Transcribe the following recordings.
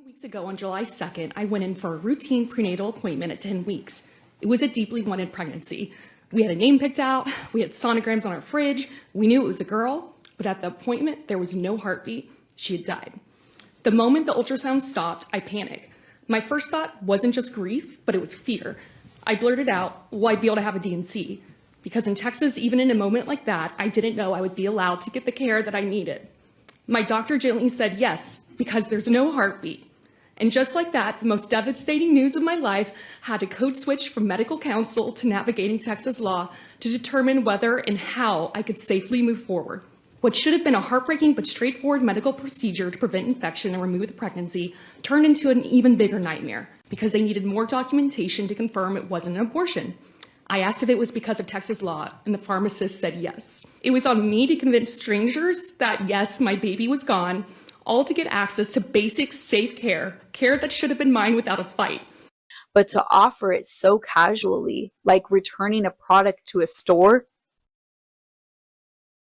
Weeks ago on July 2nd, I went in for a routine prenatal appointment at 10 weeks. It was a deeply wanted pregnancy. We had a name picked out, we had sonograms on our fridge, we knew it was a girl, but at the appointment, there was no heartbeat. She had died. The moment the ultrasound stopped, I panicked. My first thought wasn't just grief, but it was fear. I blurted out, will I be able to have a D&C? Because in Texas, even in a moment like that, I didn't know I would be allowed to get the care that I needed. My doctor gently said yes, because there's no heartbeat. And just like that, the most devastating news of my life had to code switch from medical counsel to navigating Texas law to determine whether and how I could safely move forward. What should have been a heartbreaking but straightforward medical procedure to prevent infection and remove the pregnancy turned into an even bigger nightmare because they needed more documentation to confirm it wasn't an abortion. I asked if it was because of Texas law, and the pharmacist said yes. It was on me to convince strangers that yes, my baby was gone, all to get access to basic, safe care that should have been mine without a fight. But to offer it so casually, like returning a product to a store.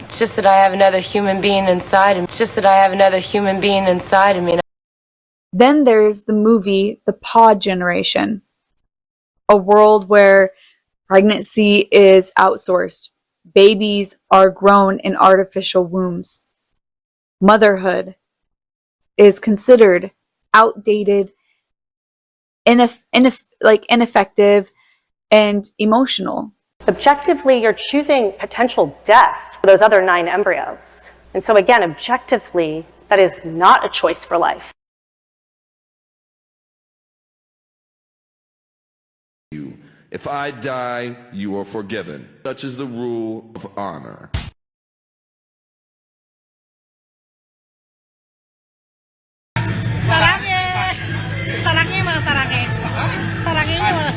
It's just that I have another human being inside of me. It's just that I have another human being inside of me. Then there's the movie, The Pod Generation. A world where pregnancy is outsourced. Babies are grown in artificial wombs. Motherhood is considered outdated, ineffective, and emotional. Objectively, you're choosing potential death for those other 9 embryos. And so again, objectively, that is not a choice for life. If I die, you are forgiven. Such is the rule of honor. Sarangnya mana sarangnya? Sarangnya mana?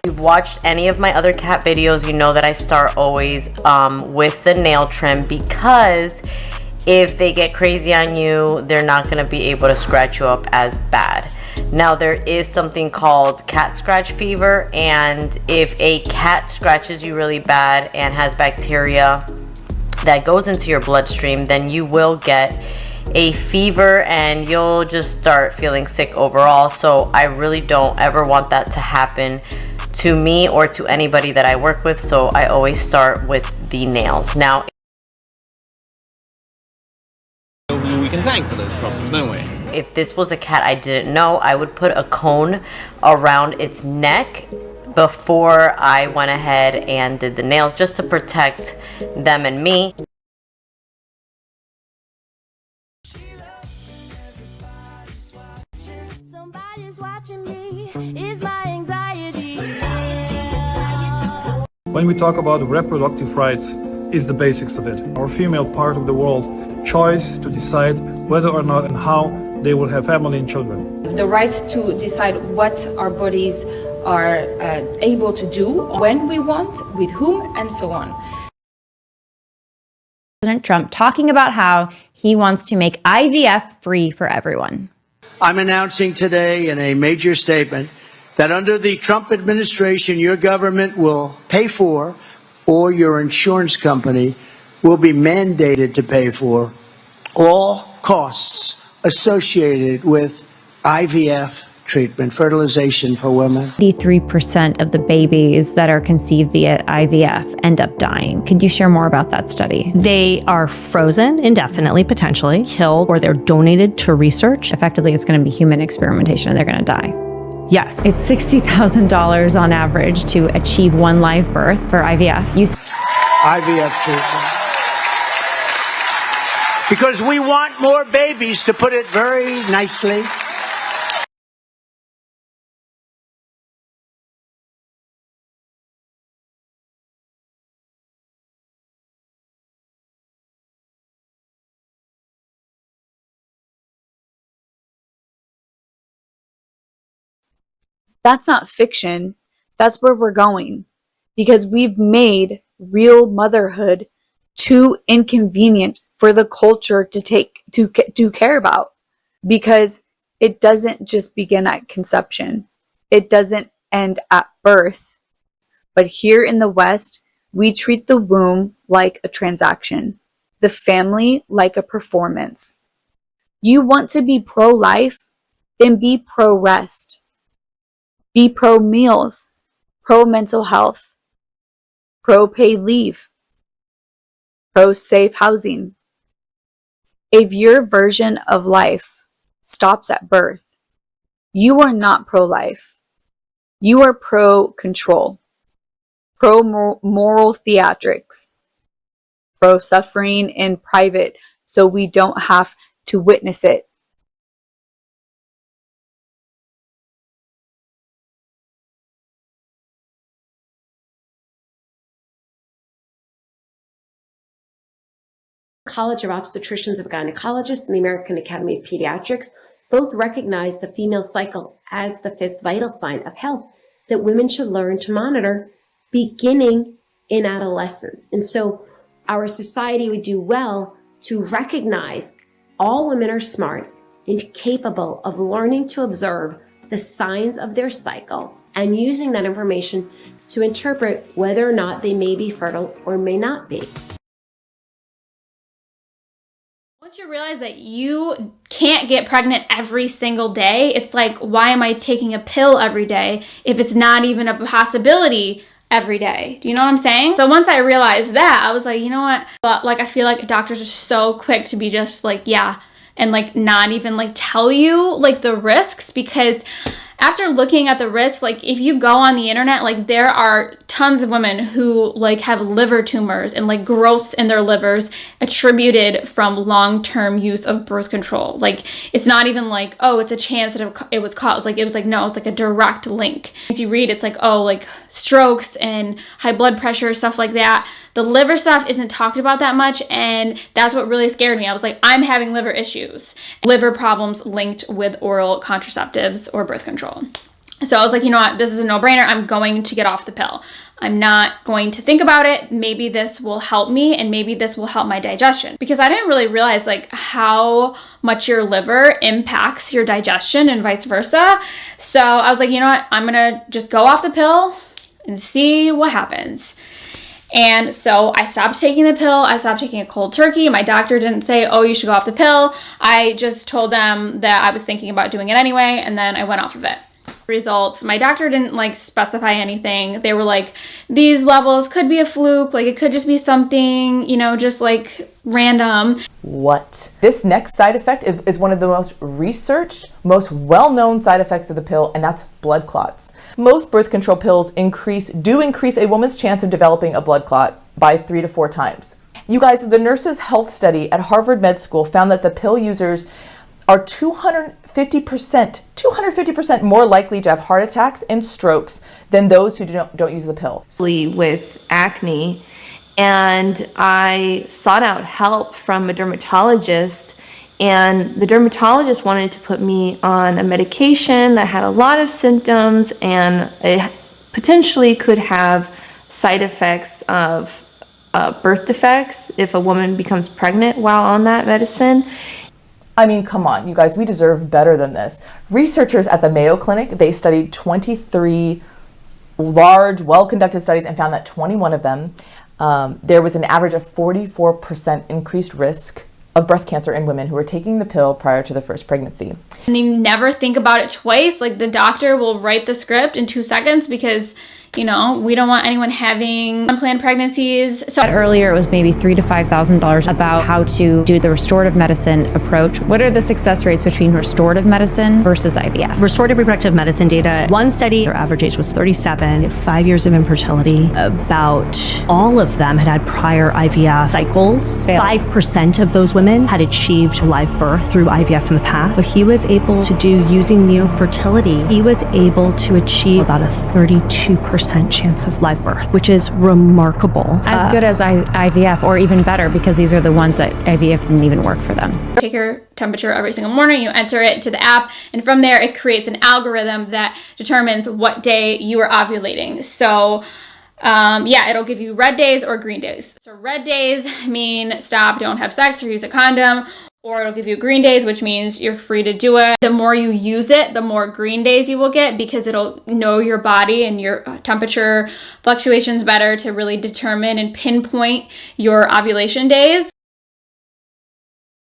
You've watched any of my other cat videos, you know that I start always with the nail trim, because if they get crazy on you, they're not going to be able to scratch you up as bad. Now, there is something called cat scratch fever, and if a cat scratches you really bad and has bacteria that goes into your bloodstream, then you will get a fever and you'll just start feeling sick overall. So I really don't ever want that to happen to me or to anybody that I work with, so I always start with the nails. Now, we can thank for those problems, don't we? if this was a cat I didn't know, I would put a cone around its neck before I went ahead and did the nails, just to protect them and me. When we talk about reproductive rights, is the basics of it. Our female part of the world choice to decide whether or not and how they will have family and children. The right to decide what our bodies are able to do, when we want, with whom, and so on. President Trump talking about how he wants to make IVF free for everyone. I'm announcing today in a major statement that under the Trump administration, your government will pay for, or your insurance company will be mandated to pay for, all costs associated with IVF treatment, fertilization for women. 83% of the babies that are conceived via IVF end up dying. Could you share more about that study? They are frozen indefinitely, potentially killed, or they're donated to research. Effectively, it's going to be human experimentation and they're going to die. Yes. It's $60,000 on average to achieve one live birth for IVF. IVF treatment. because we want more babies, to put it very nicely. That's not fiction. That's where we're going. Because we've made real motherhood too inconvenient for the culture to care about. Because it doesn't just begin at conception. It doesn't end at birth. But here in the West, we treat the womb like a transaction, the family like a performance. You want to be pro-life? Then be pro-rest. Be pro-meals, pro-mental health, pro-paid leave, pro-safe housing. If your version of life stops at birth, you are not pro-life. You are pro-control, pro-moral theatrics, pro-suffering in private so we don't have to witness it. College of Obstetricians and Gynecologists and the American Academy of Pediatrics both recognize the female cycle as the fifth vital sign of health that women should learn to monitor beginning in adolescence. And so our society would do well to recognize all women are smart and capable of learning to observe the signs of their cycle and using that information to interpret whether or not they may be fertile or may not be. Once you realize that you can't get pregnant every single day, it's like, why am I taking a pill every day if it's not even a possibility every day? Do you know what I'm saying? So once I realized that, I was like, you know what? But like, I feel like doctors are so quick to be just like, yeah, and like not even like tell you like the risks, because after looking at the risks, like if you go on the internet, like there are tons of women who like have liver tumors and like growths in their livers attributed from long-term use of birth control. Like it's not even like, oh, it's a chance that it was caused. Like it was like, no, it's like a direct link. As you read, it's like, oh, like strokes and high blood pressure, stuff like that. The liver stuff isn't talked about that much, and that's what really scared me. I was like, I'm having liver issues. Liver problems linked with oral contraceptives or birth control. So I was like, you know what, this is a no-brainer. I'm going to get off the pill. I'm not going to think about it. Maybe this will help me, and maybe this will help my digestion. Because I didn't really realize like how much your liver impacts your digestion and vice versa. So I was like, you know what, I'm gonna just go off the pill and see what happens. And so I stopped taking the pill. I stopped taking it cold turkey. My doctor didn't say, oh, you should go off the pill. I just told them that I was thinking about doing it anyway, and then I went off of it. Results, my doctor didn't like specify anything. They were like, these levels could be a fluke, like it could just be something, you know, just like random. What? This next side effect is one of the most researched, most well-known side effects of the pill, and that's blood clots. Most birth control pills do increase a woman's chance of developing a blood clot by 3 to 4 times. You guys, the Nurses' Health Study at Harvard Med School found that the pill users are 250% more likely to have heart attacks and strokes than those who don't use the pill. With acne, and I sought out help from a dermatologist, and the dermatologist wanted to put me on a medication that had a lot of symptoms and it potentially could have side effects of birth defects if a woman becomes pregnant while on that medicine. I mean, come on, you guys, we deserve better than this. Researchers at the Mayo Clinic, they studied 23 large, well-conducted studies and found that 21 of them, there was an average of 44% increased risk of breast cancer in women who were taking the pill prior to their first pregnancy. And you never think about it twice. Like the doctor will write the script in 2 seconds because You know, we don't want anyone having unplanned pregnancies. So Earlier, it was maybe $3,000 to $5,000 about how to do the restorative medicine approach. What are the success rates between restorative medicine versus IVF? Restorative reproductive medicine data, one study, their average age was 37, 5 years of infertility. About all of them had prior IVF cycles. 5% of those women had achieved live birth through IVF in the past. What he was able to do using neofertility, he was able to achieve about a 32% chance of live birth, which is remarkable. As good as IVF, or even better, because these are the ones that IVF didn't even work for them. take your temperature every single morning, you enter it into the app, and from there it creates an algorithm that determines what day you are ovulating. So yeah, it'll give you red days or green days. So red days mean stop, don't have sex, or use a condom. Or it'll give you green days, which means you're free to do it. The more you use it, the more green days you will get, because it'll know your body and your temperature fluctuations better to really determine and pinpoint your ovulation days.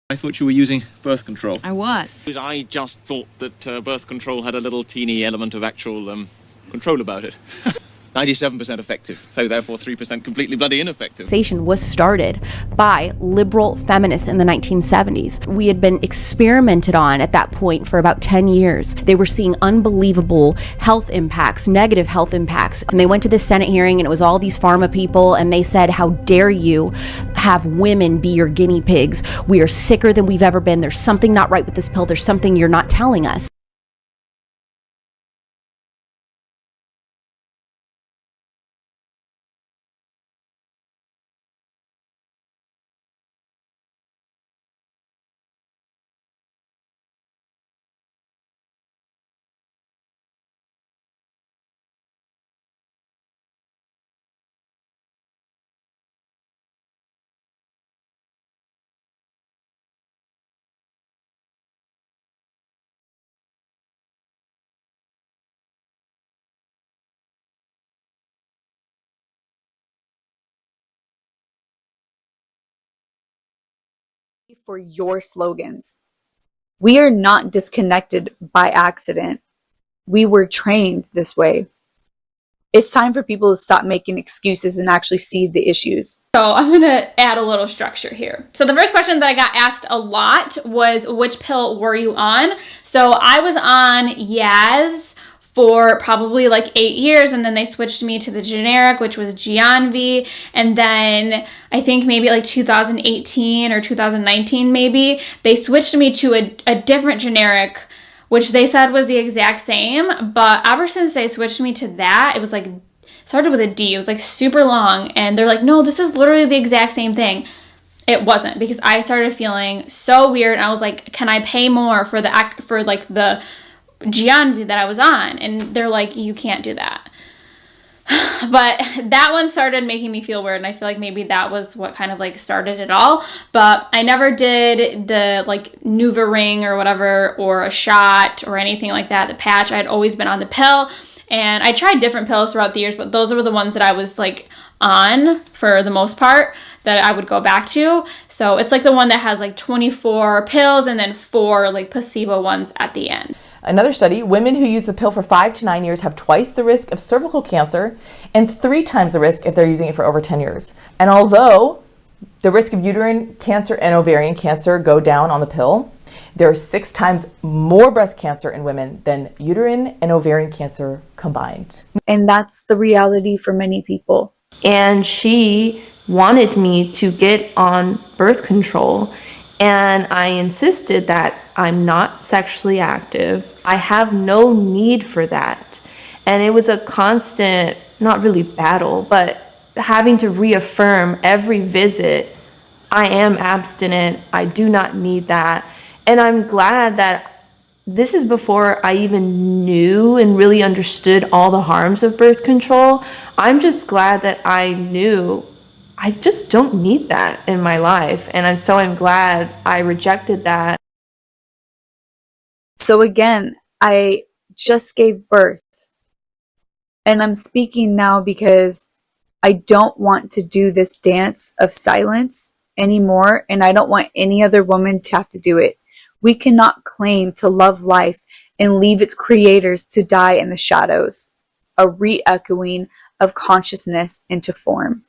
I thought you were using birth control. I was. I just thought that birth control had a little teeny element of actual control about it. 97% effective, so therefore 3% completely bloody ineffective. Was started by liberal feminists in the 1970s. We had been experimented on at that point for about 10 years. They were seeing unbelievable health impacts, negative health impacts. And they went to the Senate hearing, and it was all these pharma people, and they said, how dare you have women be your guinea pigs? We are sicker than we've ever been. There's something not right with this pill. There's something you're not telling us. For your slogans. We are not disconnected by accident. We were trained this way. It's time for people to stop making excuses and actually see the issues. So I'm going to add a little structure here. So the first question that I got asked a lot was, which pill were you on? So I was on Yaz for probably like 8 years, and then they switched me to the generic, which was Gianvi, and then I think maybe like 2018 or 2019 maybe, they switched me to a different generic, which they said was the exact same, but ever since they switched me to that, it was like, started with a D, it was like super long, and they're like, no, this is literally the exact same thing. It wasn't, because I started feeling so weird, and I was like, can I pay more for the Gianvi that I was on? And they're like, you can't do that. But that one started making me feel weird, and I feel like maybe that was what kind of like started it all. But I never did the like NuvaRing or whatever, or a shot or anything like that, the patch. I'd always been on the pill, and I tried different pills throughout the years, but those were the ones that I was like on for the most part that I would go back to. So it's like the one that has like 24 pills and then 4 like placebo ones at the end. Another study, women who use the pill for 5 to 9 years have twice the risk of cervical cancer and 3 times the risk if they're using it for over 10 years. And although the risk of uterine cancer and ovarian cancer go down on the pill, there are 6 times more breast cancer in women than uterine and ovarian cancer combined. And that's the reality for many people. And she wanted me to get on birth control, and I insisted that I'm not sexually active. I have no need for that. And it was a constant, not really battle, but having to reaffirm every visit, I am abstinent, I do not need that. And I'm glad that this is before I even knew and really understood all the harms of birth control. I'm just glad that I knew I just don't need that in my life. And I'm glad I rejected that. So again, I just gave birth. And I'm speaking now because I don't want to do this dance of silence anymore, and I don't want any other woman to have to do it. We cannot claim to love life and leave its creators to die in the shadows. a re-echoing of consciousness into form.